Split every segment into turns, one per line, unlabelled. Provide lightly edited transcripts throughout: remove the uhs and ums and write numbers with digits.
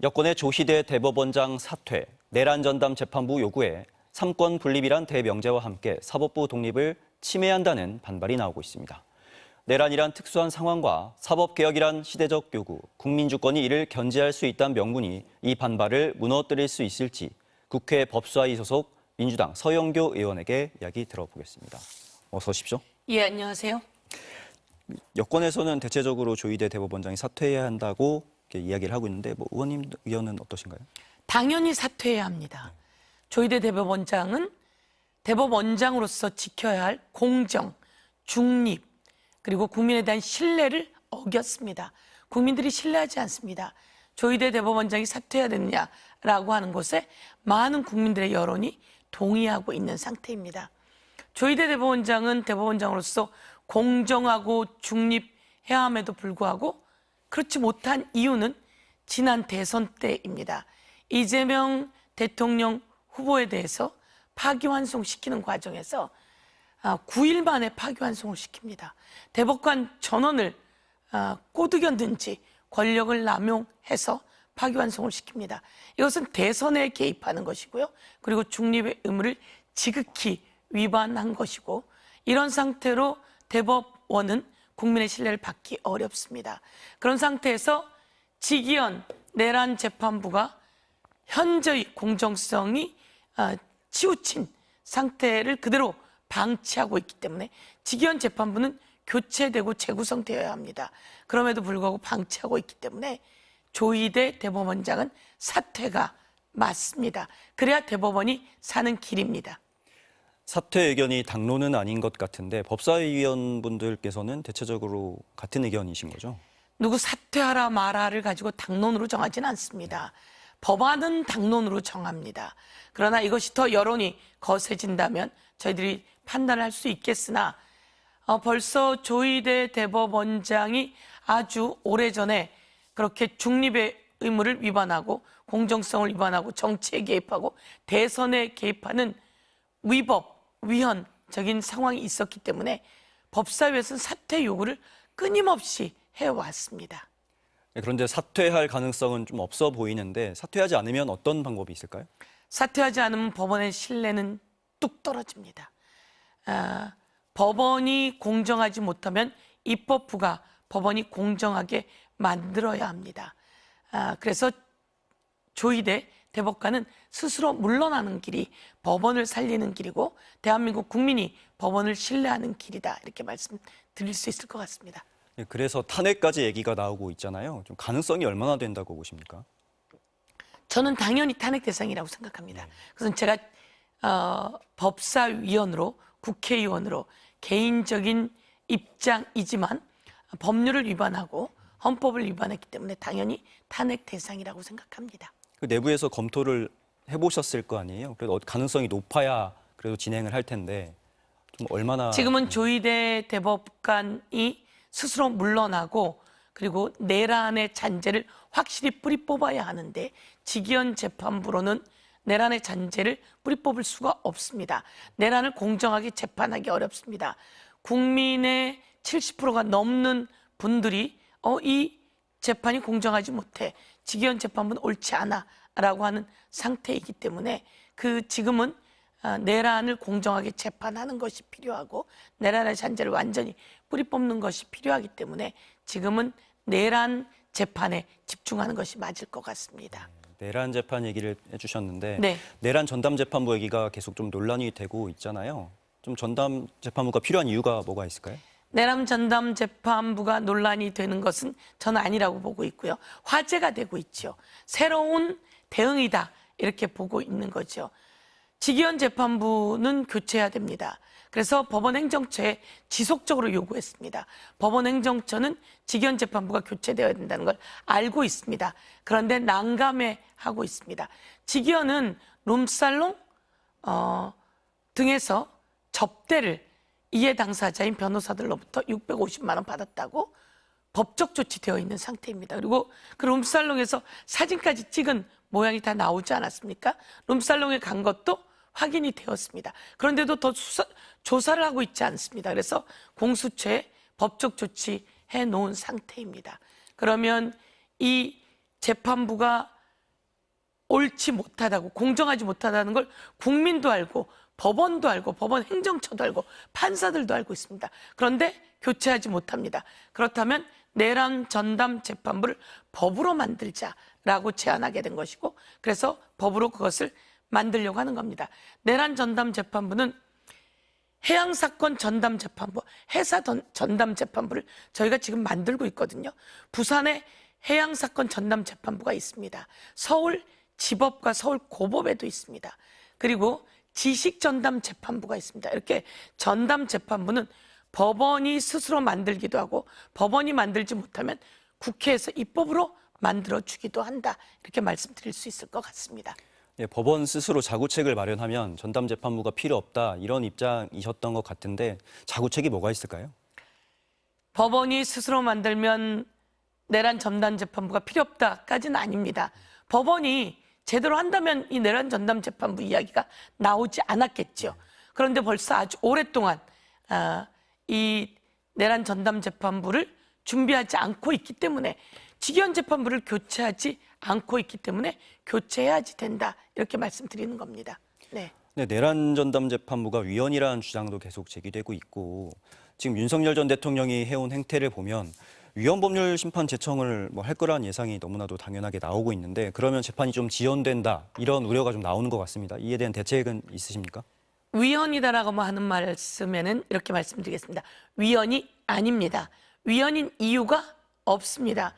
여권의 조희대 대법원장 사퇴, 내란 전담 재판부 요구에 삼권 분립이란 대명제와 함께 사법부 독립을 침해한다는 반발이 나오고 있습니다. 내란이란 특수한 상황과 사법개혁이란 시대적 요구, 국민주권이 이를 견제할 수 있다는 명분이 이 반발을 무너뜨릴 수 있을지 국회 법사위 소속 민주당 서영교 의원에게 이야기 들어보겠습니다. 어서 오십시오.
예, 안녕하세요.
여권에서는 대체적으로 조희대 대법원장이 사퇴해야 한다고 이렇게 이야기를 하고 있는데 의원은 어떠신가요?
당연히 사퇴해야 합니다. 조희대 대법원장은 대법원장으로서 지켜야 할 공정, 중립, 그리고 국민에 대한 신뢰를 어겼습니다. 국민들이 신뢰하지 않습니다. 조희대 대법원장이 사퇴해야 되느냐라고 하는 것에 많은 국민들의 여론이 동의하고 있는 상태입니다. 조희대 대법원장은 대법원장으로서 공정하고 중립해야 함에도 불구하고 그렇지 못한 이유는 지난 대선 때입니다. 이재명 대통령 후보에 대해서 파기환송시키는 과정에서 9일 만에 파기환송을 시킵니다. 대법관 전원을 꼬드겼는지 권력을 남용해서 파기환송을 시킵니다. 이것은 대선에 개입하는 것이고요. 그리고 중립의 의무를 지극히 위반한 것이고, 이런 상태로 대법원은 국민의 신뢰를 받기 어렵습니다. 그런 상태에서 지기현 내란 재판부가 현저히 공정성이 치우친 상태를 그대로 방치하고 있기 때문에 지기현 재판부는 교체되고 재구성되어야 합니다. 그럼에도 불구하고 방치하고 있기 때문에 조희대 대법원장은 사퇴가 맞습니다. 그래야 대법원이 사는 길입니다.
사퇴 의견이 당론은 아닌 것 같은데 법사위 위원분들께서는 대체적으로 같은 의견이신 거죠?
누구 사퇴하라 마라를 가지고 당론으로 정하지는 않습니다. 법안은 당론으로 정합니다. 그러나 이것이 더 여론이 거세진다면 저희들이 판단할 수 있겠으나 벌써 조희대 대법원장이 아주 오래전에 그렇게 중립의 의무를 위반하고 공정성을 위반하고 정치에 개입하고 대선에 개입하는 위법, 위헌적인 상황이 있었기 때문에 법사위에서는 사퇴 요구를 끊임없이 해왔습니다.
그런데 사퇴할 가능성은 좀 없어 보이는데 사퇴하지 않으면 어떤 방법이 있을까요?
사퇴하지 않으면 법원의 신뢰는 뚝 떨어집니다. 법원이 공정하지 못하면 입법부가 법원이 공정하게 만들어야 합니다. 그래서 조희대 대법관은 스스로 물러나는 길이 법원을 살리는 길이고 대한민국 국민이 법원을 신뢰하는 길이다, 이렇게 말씀드릴 수 있을 것 같습니다.
그래서 탄핵까지 얘기가 나오고 있잖아요. 좀 가능성이 얼마나 된다고 보십니까?
저는 당연히 탄핵 대상이라고 생각합니다. 그래서 제가 법사위원으로, 국회의원으로 개인적인 입장이지만 법률을 위반하고 헌법을 위반했기 때문에 당연히 탄핵 대상이라고 생각합니다.
그 내부에서 검토를 해보셨을 거 아니에요? 그래도 가능성이 높아야 그래도 진행을 할 텐데 좀 얼마나...
지금은 조희대 대법관이 스스로 물러나고 그리고 내란의 잔재를 확실히 뿌리 뽑아야 하는데 지기현 재판부로는 내란의 잔재를 뿌리 뽑을 수가 없습니다. 내란을 공정하게 재판하기 어렵습니다. 국민의 70%가 넘는 분들이 이 재판이 공정하지 못해, 지기현 재판부는 옳지 않아 라고 하는 상태이기 때문에 지금은 내란을 공정하게 재판하는 것이 필요하고 내란의 잔재를 완전히 뿌리 뽑는 것이 필요하기 때문에 지금은 내란 재판에 집중하는 것이 맞을 것 같습니다.
내란 재판 얘기를 해주셨는데
네.
내란 전담 재판부 얘기가 계속 좀 논란이 되고 있잖아요. 좀 전담 재판부가 필요한 이유가 뭐가 있을까요?
내란 전담 재판부가 논란이 되는 것은 저는 아니라고 보고 있고요. 화제가 되고 있죠. 새로운 대응이다, 이렇게 보고 있는 거죠. 지기현 재판부는 교체해야 됩니다. 그래서 법원행정처에 지속적으로 요구했습니다. 법원행정처는 지기현 재판부가 교체되어야 된다는 걸 알고 있습니다. 그런데 난감해하고 있습니다. 지기현은 룸살롱 등에서 접대를 이해 당사자인 변호사들로부터 650만 원 받았다고 법적 조치되어 있는 상태입니다. 그리고 그 룸살롱에서 사진까지 찍은 모양이 다 나오지 않았습니까? 룸살롱에 간 것도 확인이 되었습니다. 그런데도 더 조사를 하고 있지 않습니다. 그래서 공수처에 법적 조치해 놓은 상태입니다. 그러면 이 재판부가 옳지 못하다고, 공정하지 못하다는 걸 국민도 알고 법원도 알고 법원 행정처도 알고 판사들도 알고 있습니다. 그런데 교체하지 못합니다. 그렇다면 내란 전담 재판부를 법으로 만들자라고 제안하게 된 것이고, 그래서 법으로 그것을 만들려고 하는 겁니다. 내란 전담 재판부는 해양사건 전담재판부, 해사 전담재판부를 저희가 지금 만들고 있거든요. 부산에 해양사건 전담재판부가 있습니다. 서울 지법과 서울 고법에도 있습니다. 그리고 지식전담재판부가 있습니다. 이렇게 전담재판부는 법원이 스스로 만들기도 하고 법원이 만들지 못하면 국회에서 입법으로 만들어주기도 한다. 이렇게 말씀드릴 수 있을 것 같습니다.
예, 법원 스스로 자구책을 마련하면 전담재판부가 필요 없다 이런 입장이셨던 것 같은데 자구책이 뭐가 있을까요?
법원이 스스로 만들면 내란 전담재판부가 필요 없다까지는 아닙니다. 법원이 제대로 한다면 이 내란 전담재판부 이야기가 나오지 않았겠죠. 그런데 벌써 아주 오랫동안 이 내란 전담재판부를 준비하지 않고 있기 때문에, 직위원재판부를 교체하지 않고 있기 때문에 교체해야지 된다, 이렇게 말씀드리는 겁니다. 네.
네, 내란 전담 재판부가 위헌이라는 주장도 계속 제기되고 있고, 지금 윤석열 전 대통령이 해온 행태를 보면 위헌 법률 심판 제청을 할 거라는 예상이 너무나도 당연하게 나오고 있는데, 그러면 재판이 좀 지연된다 이런 우려가 좀 나오는 것 같습니다. 이에 대한 대책은 있으십니까?
위헌이다라고 하는 말씀에는 이렇게 말씀드리겠습니다. 위헌이 아닙니다. 위헌인 이유가 없습니다.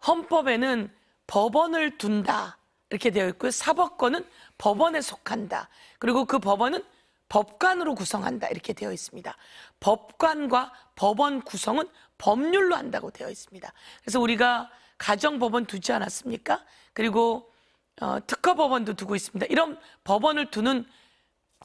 헌법에는 법원을 둔다 이렇게 되어 있고요. 사법권은 법원에 속한다. 그리고 그 법원은 법관으로 구성한다 이렇게 되어 있습니다. 법관과 법원 구성은 법률로 한다고 되어 있습니다. 그래서 우리가 가정법원 두지 않았습니까? 그리고 특허법원도 두고 있습니다. 이런 법원을 두는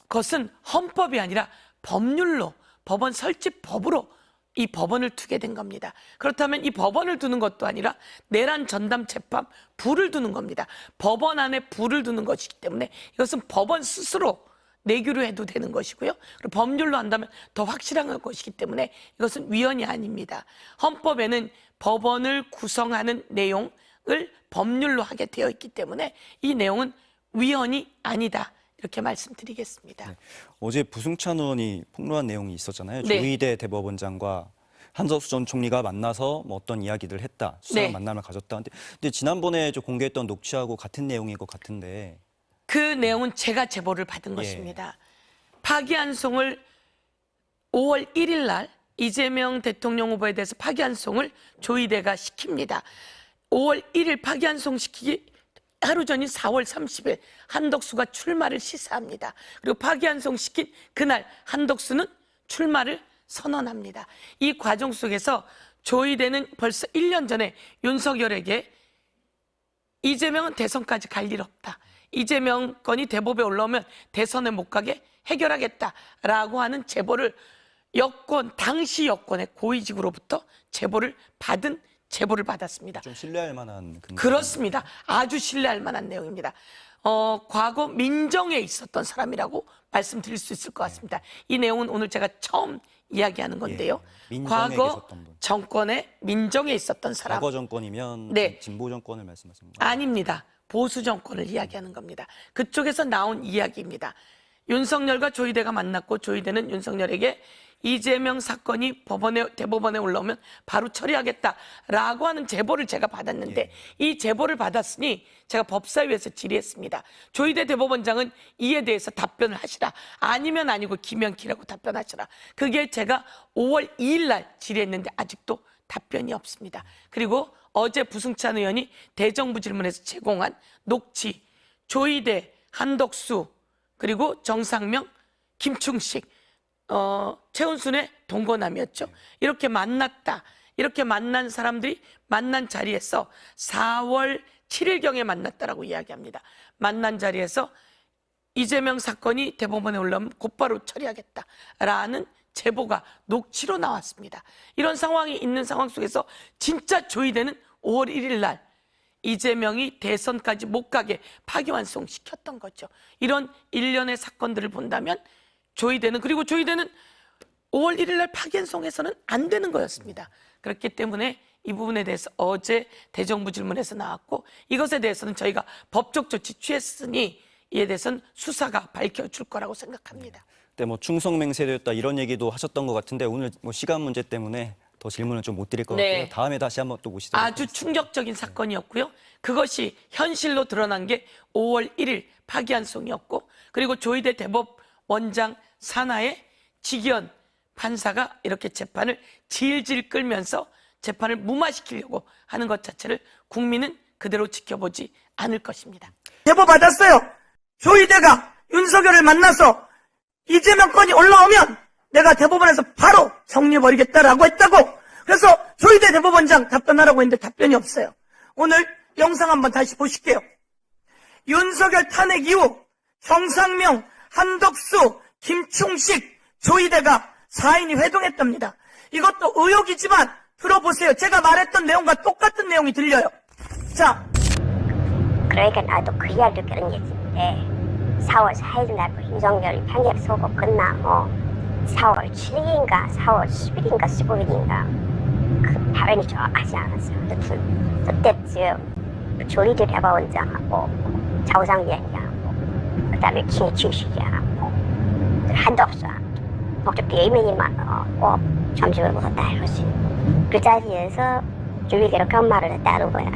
것은 헌법이 아니라 법률로, 법원 설치법으로 이 법원을 두게 된 겁니다. 그렇다면 이 법원을 두는 것도 아니라 내란 전담 재판부를 두는 겁니다. 법원 안에 부를 두는 것이기 때문에 이것은 법원 스스로 내규로 해도 되는 것이고요. 그리고 법률로 한다면 더 확실한 것이기 때문에 이것은 위헌이 아닙니다. 헌법에는 법원을 구성하는 내용을 법률로 하게 되어 있기 때문에 이 내용은 위헌이 아니다, 이렇게 말씀드리겠습니다.
네. 어제 부승찬 의원이 폭로한 내용이 있었잖아요.
네.
조희대 대법원장과 한덕수 전 총리가 만나서 어떤 이야기들을 했다, 수상한
네.
만남을 가졌다. 근데 지난번에 공개했던 녹취하고 같은 내용일 것 같은데.
그 내용은 제가 제보를 받은 것입니다. 파기환송을 5월 1일 날 이재명 대통령 후보에 대해서 파기환송을 조희대가 시킵니다. 5월 1일 파기환송 시키기 하루 전인 4월 30일 한덕수가 출마를 시사합니다. 그리고 파기환송 시킨 그날 한덕수는 출마를 선언합니다. 이 과정 속에서 조희대는 벌써 1년 전에 윤석열에게 이재명은 대선까지 갈 일 없다, 이재명 건이 대법에 올라오면 대선에 못 가게 해결하겠다라고 하는 제보를 당시 여권의 고위직으로부터 제보를 받았습니다.
좀 신뢰할 만한 근거.
그렇습니다. 아주 신뢰할 만한 내용입니다. 과거 민정에 있었던 사람이라고 말씀드릴 수 있을 것 같습니다. 이 내용은 오늘 제가 처음 이야기하는 건데요.
민정에
과거
계셨던 분.
정권의 민정에 있었던 사람.
과거 정권이면
네.
진보 정권을 말씀하시는 거예요?
아닙니다. 보수 정권을 이야기하는 겁니다. 그쪽에서 나온 이야기입니다. 윤석열과 조희대가 만났고 조희대는 윤석열에게 이재명 사건이 대법원에 올라오면 바로 처리하겠다라고 하는 제보를 제가 받았는데, 이 제보를 받았으니 제가 법사위에서 질의했습니다. 조희대 대법원장은 이에 대해서 답변을 하시라, 아니면 아니고 기면키라고 답변하시라. 그게 제가 5월 2일 날 질의했는데 아직도 답변이 없습니다. 그리고 어제 부승찬 의원이 대정부 질문에서 제공한 녹취, 조희대, 한덕수, 그리고 정상명, 김충식, 최은순의 동거남이었죠. 이렇게 만났다. 이렇게 만난 사람들이 만난 자리에서 4월 7일경에 만났다라고 이야기합니다. 만난 자리에서 이재명 사건이 대법원에 올라오면 곧바로 처리하겠다라는 제보가 녹취로 나왔습니다. 이런 상황이 있는 상황 속에서 진짜 조희대는 5월 1일 날 이재명이 대선까지 못 가게 파기환송시켰던 거죠. 이런 일련의 사건들을 본다면 조희대는 5월 1일 날 파기환송해서는 안 되는 거였습니다. 그렇기 때문에 이 부분에 대해서 어제 대정부 질문에서 나왔고 이것에 대해서는 저희가 법적 조치 취했으니 이에 대해서는 수사가 밝혀줄 거라고 생각합니다.
네, 뭐 충성맹세되었다 이런 얘기도 하셨던 것 같은데 오늘 뭐 시간 문제 때문에 더 질문을 좀 못 드릴 것
네.
같고요. 다음에 다시 한번 또 모시도록
아주 충격적인 사건이었고요. 그것이 현실로 드러난 게 5월 1일 파기환송이었고 그리고 조희대 대법원장 산하에 지기현 판사가 이렇게 재판을 질질 끌면서 재판을 무마시키려고 하는 것 자체를 국민은 그대로 지켜보지 않을 것입니다.
제보 받았어요. 조희대가 윤석열을 만나서 이재명 건이 올라오면 내가 대법원에서 바로 정리해버리겠다라고 했다고. 그래서 조희대 대법원장 답변하라고 했는데 답변이 없어요. 오늘 영상 한번 다시 보실게요. 윤석열 탄핵 이후 정상명, 한덕수, 김충식, 조희대가 4인이 회동했답니다. 이것도 의혹이지만 들어보세요. 제가 말했던 내용과 똑같은 내용이 들려요. 자,
그러니까 나도 그 이야기를 그런 얘기인데 4월 4일 날 윤석열 편집 소고 끝나고 4월 7일인가 4월 10일인가 15일인가 그 발언이 정확하지 않았어요. 그때쯤 조희대 대법원장하고 좌우상위원장하고 그 다음에 김충식이하고 한덕수하고 목적 예민이만 점심을 먹었다 이러지. 그 자리에서 조희대로 그런 말을 했다는 거야.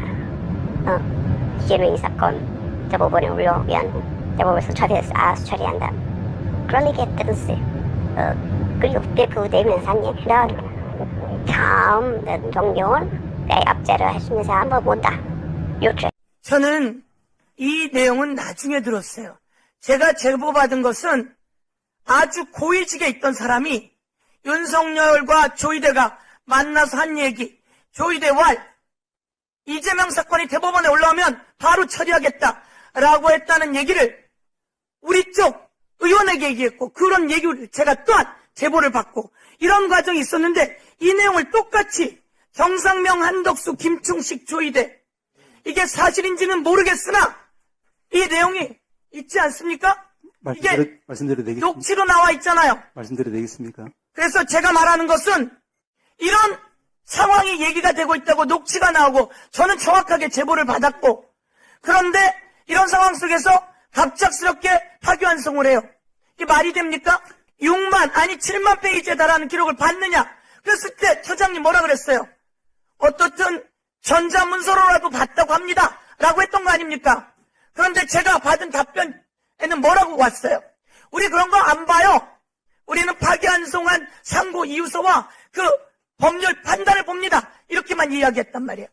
이재명 사건 대법원에 올라오면 대법원에서 처리해서 알아서 처리한다. 그런 얘기 했더랬어요. 그리고 그 내면서 한 얘기는 다음 대통령은 내 압제를 했으면서 한번 본다. 요청.
저는 이 내용은 나중에 들었어요. 제가 제보받은 것은 아주 고위직에 있던 사람이 윤석열과 조희대가 만나서 한 얘기, 조희대 왈, 이재명 사건이 대법원에 올라오면 바로 처리하겠다라고 했다는 얘기를 우리 쪽 의원에게 얘기했고 그런 얘기를 제가 또한 제보를 받고 이런 과정이 있었는데 이 내용을 똑같이 정상명, 한덕수, 김충식, 조희대 이게 사실인지는 모르겠으나 이 내용이 있지 않습니까? 이게
말씀드려도 되겠습니까?
녹취로 나와 있잖아요.
말씀드려도 되겠습니까?
그래서 제가 말하는 것은 이런 상황이 얘기가 되고 있다고 녹취가 나오고 저는 정확하게 제보를 받았고 그런데 이런 상황 속에서 갑작스럽게 파기환송을 해요. 이게 말이 됩니까? 6만 아니 7만 페이지에 달하는 기록을 받느냐? 그랬을 때 처장님 뭐라 그랬어요? 어떻든 전자문서로라도 받다고 합니다 라고 했던 거 아닙니까? 그런데 제가 받은 답변에는 뭐라고 왔어요? 우리 그런 거 안 봐요. 우리는 파기환송한 상고 이유서와 그 법률 판단을 봅니다. 이렇게만 이야기했단 말이에요.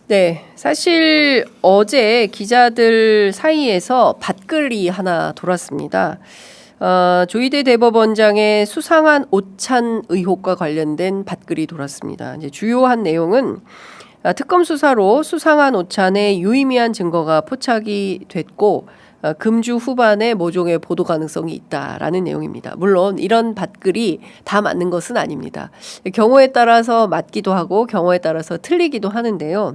네, 사실 어제 기자들 사이에서 밭글이 하나 돌았습니다. 조희대 대법원장의 수상한 오찬 의혹과 관련된 밭글이 돌았습니다. 이제 주요한 내용은 특검 수사로 수상한 오찬에 유의미한 증거가 포착이 됐고 금주 후반에 모종의 보도 가능성이 있다라는 내용입니다. 물론 이런 밭글이 다 맞는 것은 아닙니다. 경우에 따라서 맞기도 하고 경우에 따라서 틀리기도 하는데요.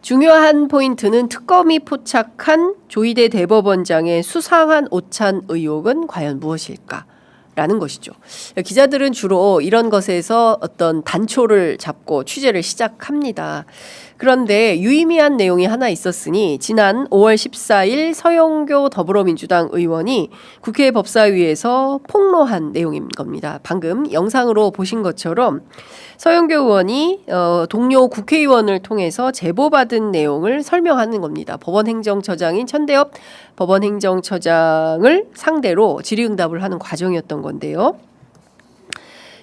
중요한 포인트는 특검이 포착한 조희대 대법원장의 수상한 오찬 의혹은 과연 무엇일까? 라는 것이죠. 기자들은 주로 이런 것에서 어떤 단초를 잡고 취재를 시작합니다. 그런데 유의미한 내용이 하나 있었으니 지난 5월 14일 서영교 더불어민주당 의원이 국회 법사위에서 폭로한 내용인 겁니다. 방금 영상으로 보신 것처럼 서영교 의원이 동료 국회의원을 통해서 제보받은 내용을 설명하는 겁니다. 법원행정처장인 천대엽 법원행정처장을 상대로 질의응답을 하는 과정이었던 건데요.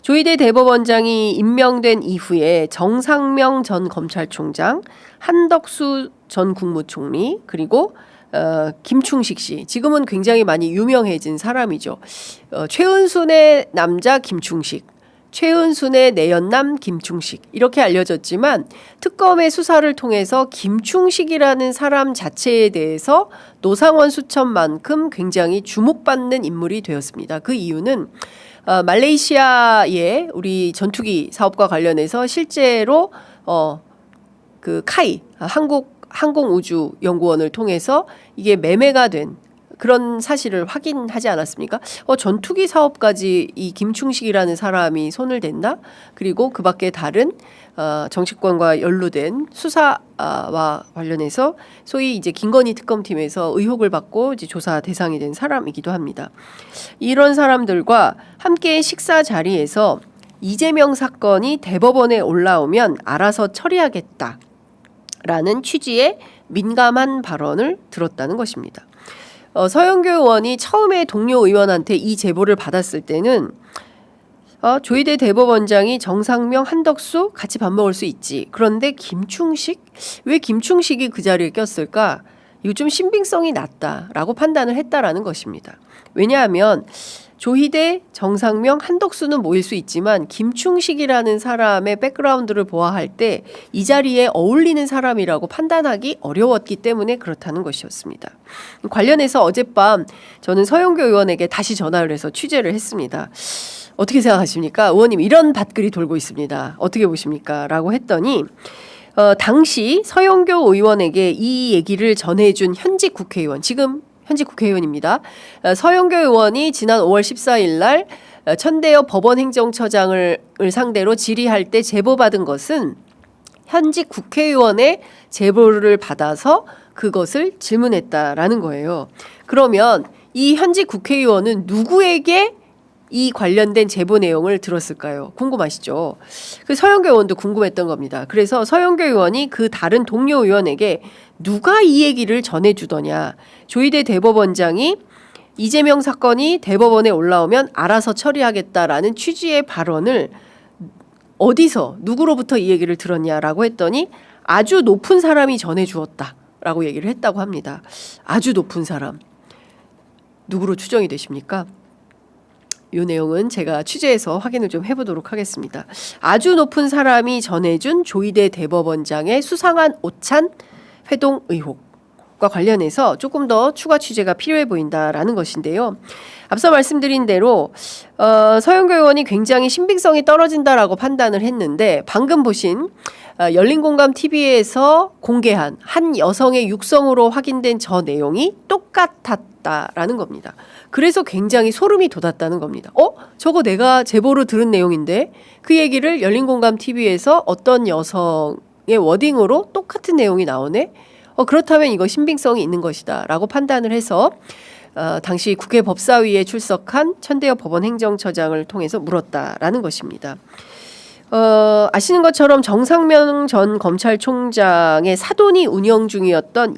조희대 대법원장이 임명된 이후에 정상명 전 검찰총장, 한덕수 전 국무총리, 그리고 김충식 씨, 지금은 굉장히 많이 유명해진 사람이죠. 최은순의 남자 김충식, 최은순의 내연남 김충식 이렇게 알려졌지만 특검의 수사를 통해서 김충식이라는 사람 자체에 대해서 노상원 수첩만큼 굉장히 주목받는 인물이 되었습니다. 그 이유는 말레이시아의 우리 전투기 사업과 관련해서 실제로 그 카이 한국 항공우주연구원을 통해서 이게 매매가 된 그런 사실을 확인하지 않았습니까? 전투기 사업까지 이 김충식이라는 사람이 손을 댔나? 그리고 그 밖에 다른 정치권과 연루된 수사와 관련해서 소위 이제 김건희 특검팀에서 의혹을 받고 이제 조사 대상이 된 사람이기도 합니다. 이런 사람들과 함께 식사 자리에서 이재명 사건이 대법원에 올라오면 알아서 처리하겠다라는 취지의 민감한 발언을 들었다는 것입니다. 서영교 의원이 처음에 동료 의원한테 이 제보를 받았을 때는 조희대 대법원장이 정상명, 한덕수 같이 밥 먹을 수 있지. 그런데 김충식? 왜 김충식이 그 자리에 꼈을까? 이거 좀 신빙성이 낮다라고 판단을 했다라는 것입니다. 왜냐하면 조희대, 정상명, 한덕수는 모일 수 있지만 김충식이라는 사람의 백그라운드를 보아할 때 이 자리에 어울리는 사람이라고 판단하기 어려웠기 때문에 그렇다는 것이었습니다. 관련해서 어젯밤 저는 서영교 의원에게 다시 전화를 해서 취재를 했습니다. 어떻게 생각하십니까? 의원님 이런 밭글이 돌고 있습니다. 어떻게 보십니까? 라고 했더니 당시 서영교 의원에게 이 얘기를 전해준 현직 국회의원, 지금 현직 국회의원입니다. 서영교 의원이 지난 5월 14일 날 천대여 법원행정처장을 상대로 질의할 때 제보받은 것은 현직 국회의원의 제보를 받아서 그것을 질문했다라는 거예요. 그러면 이 현직 국회의원은 누구에게 이 관련된 제보 내용을 들었을까요? 궁금하시죠? 그 서영교 의원도 궁금했던 겁니다. 그래서 서영교 의원이 그 다른 동료 의원에게 누가 이 얘기를 전해주더냐. 조희대 대법원장이 이재명 사건이 대법원에 올라오면 알아서 처리하겠다라는 취지의 발언을 어디서 누구로부터 이 얘기를 들었냐라고 했더니 아주 높은 사람이 전해주었다라고 얘기를 했다고 합니다. 아주 높은 사람. 누구로 추정이 되십니까? 이 내용은 제가 취재해서 확인을 좀 해보도록 하겠습니다. 아주 높은 사람이 전해준 조희대 대법원장의 수상한 오찬 회동 의혹과 관련해서 조금 더 추가 취재가 필요해 보인다라는 것인데요. 앞서 말씀드린 대로 서영교 의원이 굉장히 신빙성이 떨어진다라고 판단을 했는데 방금 보신 열린공감 TV에서 공개한 한 여성의 육성으로 확인된 저 내용이 똑같았다라는 겁니다. 그래서 굉장히 소름이 돋았다는 겁니다. 저거 내가 제보로 들은 내용인데 그 얘기를 열린공감 TV에서 어떤 여성의 워딩으로 똑같은 내용이 나오네? 그렇다면 이거 신빙성이 있는 것이다 라고 판단을 해서 당시 국회 법사위에 출석한 천대엽 법원행정처장을 통해서 물었다라는 것입니다. 아시는 것처럼 정상명 전 검찰총장의 사돈이 운영 중이었던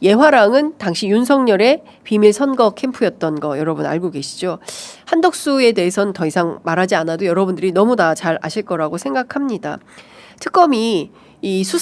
예화랑은 당시 윤석열의 비밀 선거 캠프였던 거 여러분 알고 계시죠? 한덕수에 대해서는 더 이상 말하지 않아도 여러분들이 너무 다 잘 아실 거라고 생각합니다. 특검이 이